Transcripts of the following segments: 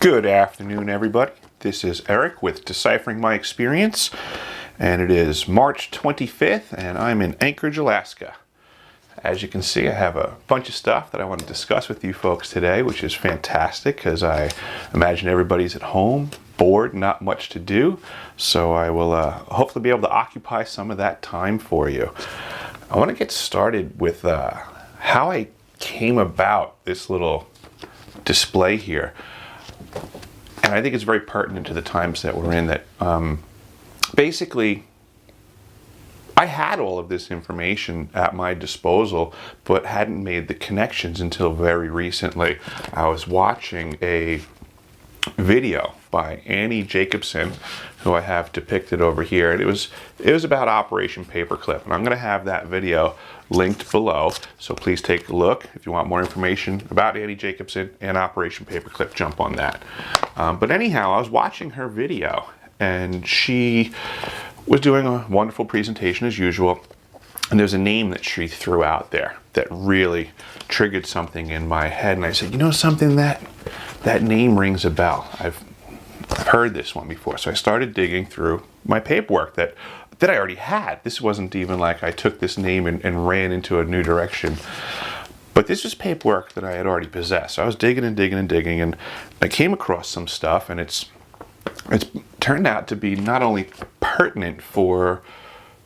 Good afternoon, everybody. This is Eric with Deciphering My Experience, and it is March 25th, and I'm in Anchorage, Alaska. As you can see, I have a bunch of stuff that I want to discuss with you folks today, which is fantastic because I imagine everybody's at home, bored, not much to do, so I will hopefully be able to occupy some of that time for you. I want to get started with how I came about this little display here. And I think it's very pertinent to the times that we're in, that basically I had all of this information at my disposal but hadn't made the connections until very recently. I was watching a video by Annie Jacobson, who I have depicted over here, and it was about Operation Paperclip, and I'm going to have that video linked below, so please take a look. If you want more information about Annie Jacobson and Operation Paperclip, jump on that. But anyhow, I was watching her video, and she was doing a wonderful presentation as usual, and there's a name that she threw out there that really triggered something in my head, and I said, you know something, that name rings a bell. I've heard this one before. So I started digging through my paperwork that I already had. This wasn't even like I took this name and ran into a new direction. But this was paperwork that I had already possessed. So I was digging and digging and digging, and I came across some stuff, and it's turned out to be not only pertinent for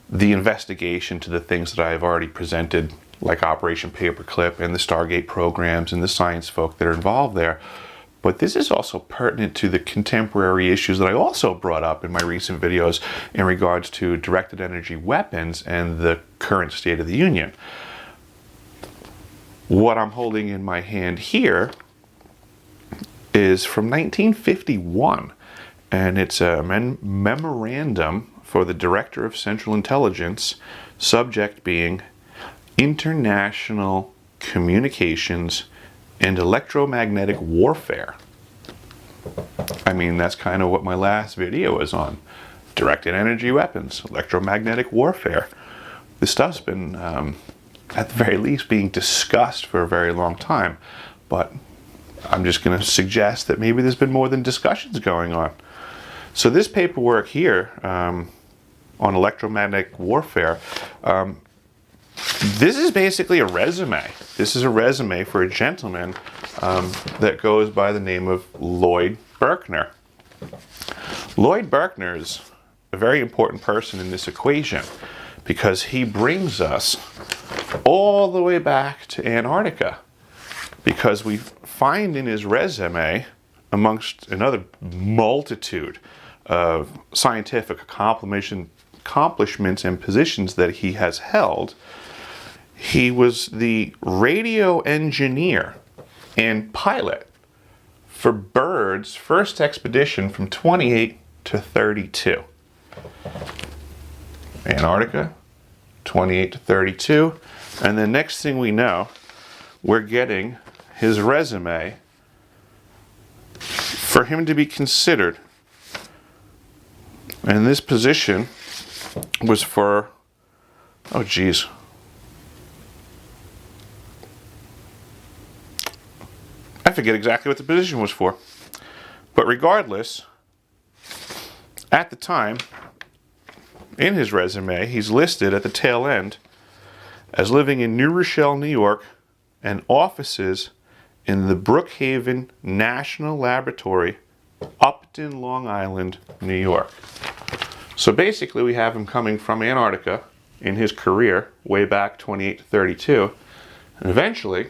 the investigation to the things that I have already presented, like Operation Paperclip and the Stargate programs and the science folk that are involved there, but this is also pertinent to the contemporary issues that I also brought up in my recent videos in regards to directed energy weapons and the current state of the union. What I'm holding in my hand here is from 1951, and it's a memorandum for the Director of Central Intelligence, subject being International Communications and Electromagnetic Warfare. I mean, that's kind of what my last video was on. Directed energy weapons, electromagnetic warfare. This stuff's been, at the very least, being discussed for a very long time. But I'm just going to suggest that maybe there's been more than discussions going on. So this paperwork here on electromagnetic warfare, this is basically a resume. This is a resume for a gentleman that goes by the name of Lloyd Berkner. Lloyd Berkner is a very important person in this equation because he brings us all the way back to Antarctica, because we find in his resume, amongst another multitude of scientific accomplishments and positions that he has held, he was the radio engineer and pilot for Byrd's first expedition from 28 to 32. Antarctica, 28 to 32. And the next thing we know, we're getting his resume for him to be considered. And this position was for, oh geez, I forget exactly what the position was for. But regardless, at the time, in his resume, he's listed at the tail end as living in New Rochelle, New York, and offices in the Brookhaven National Laboratory, Upton, Long Island, New York. So basically we have him coming from Antarctica in his career way back 28 to 32, and eventually,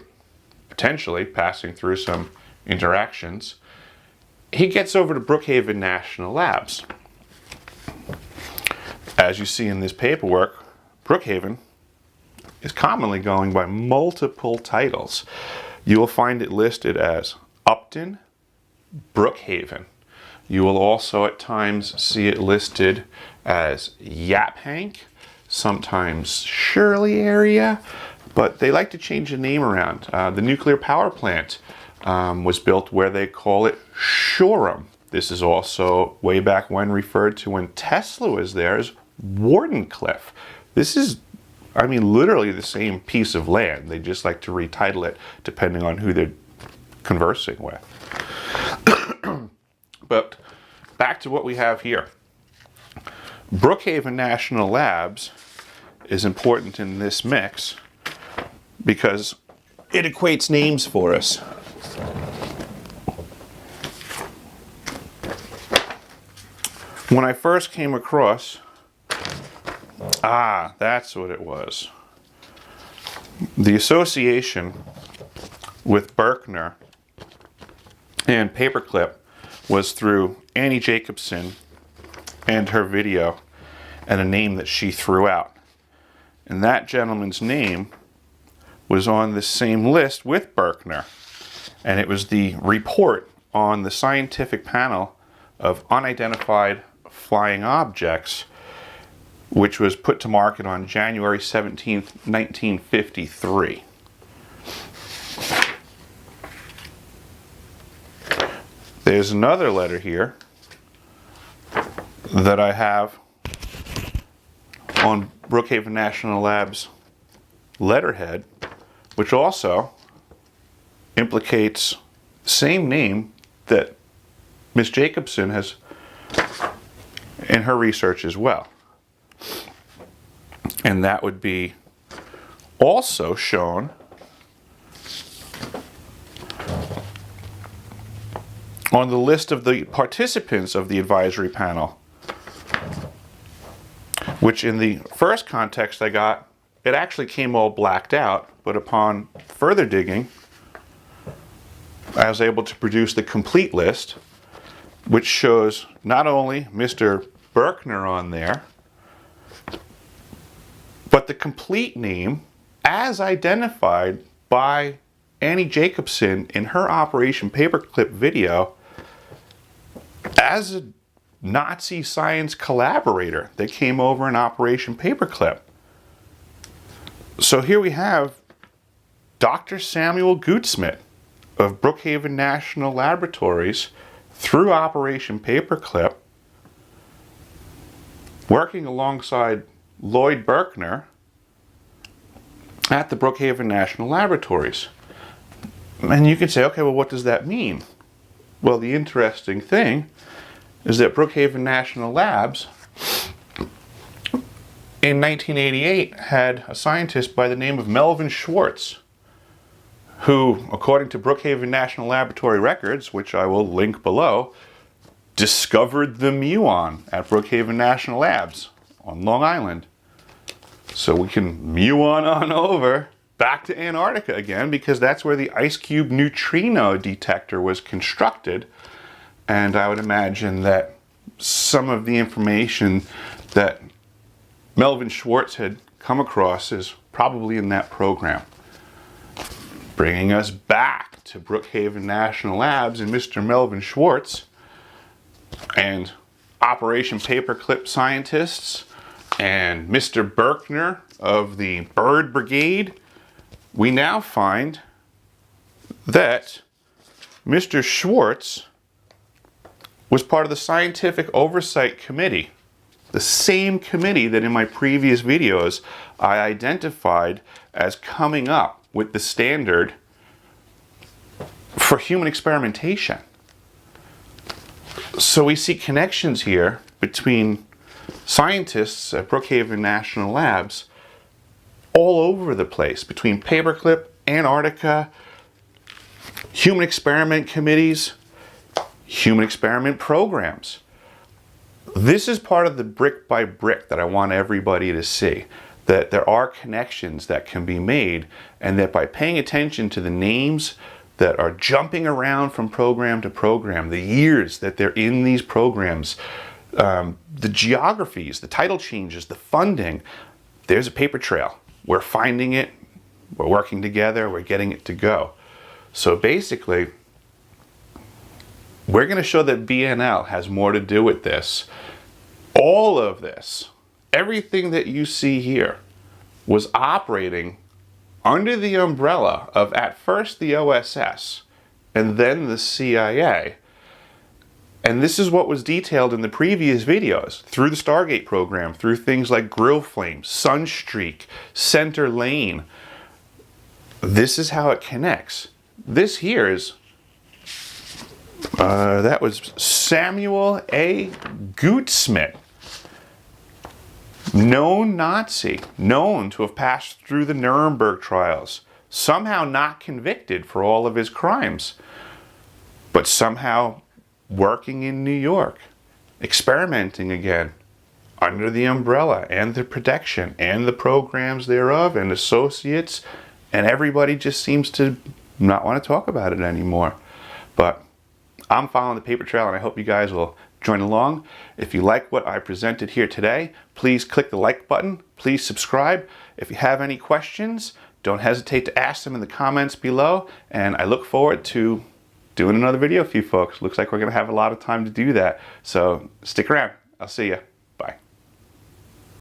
potentially passing through some interactions, he gets over to Brookhaven National Labs. As you see in this paperwork, Brookhaven is commonly going by multiple titles. You will find it listed as Upton, Brookhaven. You will also at times see it listed as Yaphank, sometimes Shirley area, but they like to change the name around. The nuclear power plant was built where they call it Shoreham. This is also way back when referred to when Tesla was there as Wardenclyffe. This is, I mean, literally the same piece of land. They just like to retitle it depending on who they're conversing with. But back to what we have here. Brookhaven National Labs is important in this mix because it equates names for us. When I first came across, that's what it was. The association with Berkner and Paperclip was through Annie Jacobson and her video and a name that she threw out. And that gentleman's name was on the same list with Berkner. And it was the report on the scientific panel of unidentified flying objects, which was put to market on January 17th, 1953. There's another letter here that I have on Brookhaven National Labs letterhead, which also implicates the same name that Miss Jacobson has in her research as well. And that would be also shown on the list of the participants of the advisory panel, which in the first context I got, it actually came all blacked out, but upon further digging, I was able to produce the complete list, which shows not only Mr. Berkner on there, but the complete name as identified by Annie Jacobson in her Operation Paperclip video as a Nazi science collaborator that came over in Operation Paperclip. So here we have Dr. Samuel Goudsmit of Brookhaven National Laboratories through Operation Paperclip, working alongside Lloyd Berkner at the Brookhaven National Laboratories. And you can say, okay, well, what does that mean? Well, the interesting thing is that Brookhaven National Labs in 1988 had a scientist by the name of Melvin Schwartz, who, according to Brookhaven National Laboratory records, which I will link below, discovered the muon at Brookhaven National Labs on Long Island. So we can muon on over back to Antarctica again, because that's where the ice cube neutrino detector was constructed. And I would imagine that some of the information that Melvin Schwartz had come across is probably in that program. Bringing us back to Brookhaven National Labs and Mr. Melvin Schwartz and Operation Paperclip scientists and Mr. Berkner of the Bird Brigade, we now find that Mr. Schwartz was part of the Scientific Oversight Committee, the same committee that in my previous videos I identified as coming up with the standard for human experimentation. So we see connections here between scientists at Brookhaven National Labs all over the place, between Paperclip, Antarctica, human experiment committees, human experiment programs. This is part of the brick by brick that I want everybody to see, that there are connections that can be made, and that by paying attention to the names that are jumping around from program to program, the years that they're in these programs, the geographies, the title changes, the funding, there's a paper trail. We're finding it, we're working together, we're getting it to go. So basically, we're going to show that BNL has more to do with this. All of this, everything that you see here, was operating under the umbrella of at first the OSS and then the CIA. And this is what was detailed in the previous videos through the Stargate program, through things like Grill Flame, Sunstreak, Center Lane. This is how it connects. This here is That was Samuel A. Goudsmit. Known Nazi, known to have passed through the Nuremberg trials, somehow not convicted for all of his crimes, but somehow working in New York, experimenting again, under the umbrella and the protection and the programs thereof and associates, and everybody just seems to not want to talk about it anymore. But I'm following the paper trail, and I hope you guys will join along. If you like what I presented here today, please click the like button. Please subscribe. If you have any questions, don't hesitate to ask them in the comments below, and I look forward to doing another video for you folks. Looks like we're going to have a lot of time to do that. So stick around. I'll see you.